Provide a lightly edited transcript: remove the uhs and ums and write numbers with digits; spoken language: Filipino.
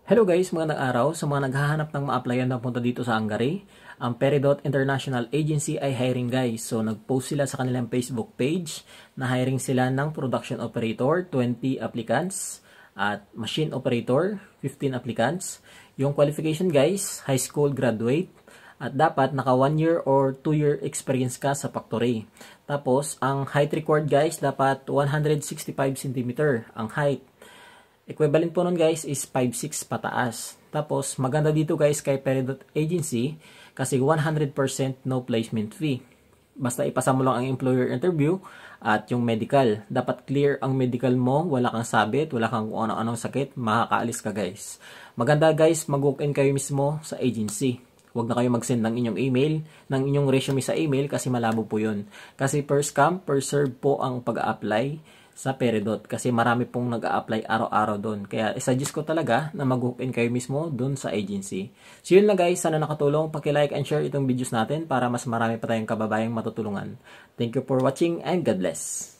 Hello guys, magandang araw. Sa mga naghahanap ng ma-applyan na punta dito sa Hungary, ang Peridot International Agency ay hiring guys. So nag-post sila sa kanilang Facebook page na hiring sila ng production operator, 20 applicants, at machine operator, 15 applicants. Yung qualification guys, high school graduate, at dapat naka 1 year or 2 year experience ka sa factory. Tapos, ang height required guys, dapat 165 cm ang height. Equivalent po nun guys is 5'6" pataas. Tapos maganda dito guys kay Peridot Agency kasi 100% no placement fee. Basta ipasa mo lang ang employer interview at yung medical. Dapat clear ang medical mo, wala kang sabit, wala kang kung ano-anong sakit, makakaalis ka guys. Maganda guys, mag-walk-in kayo mismo sa agency. Huwag na kayo mag-send ng inyong email, ng inyong resume sa email kasi malabo po yun. Kasi per scam, per serve po ang pag-a-apply sa Peridot kasi marami pong nag-a-apply araw-araw doon. Kaya i-suggest ko talaga na mag-walk-in kayo mismo doon sa agency. So yun lang guys, sana nakatulong. Paki-like and share itong videos natin para mas marami pa tayong kababayang matutulungan. Thank you for watching and God bless.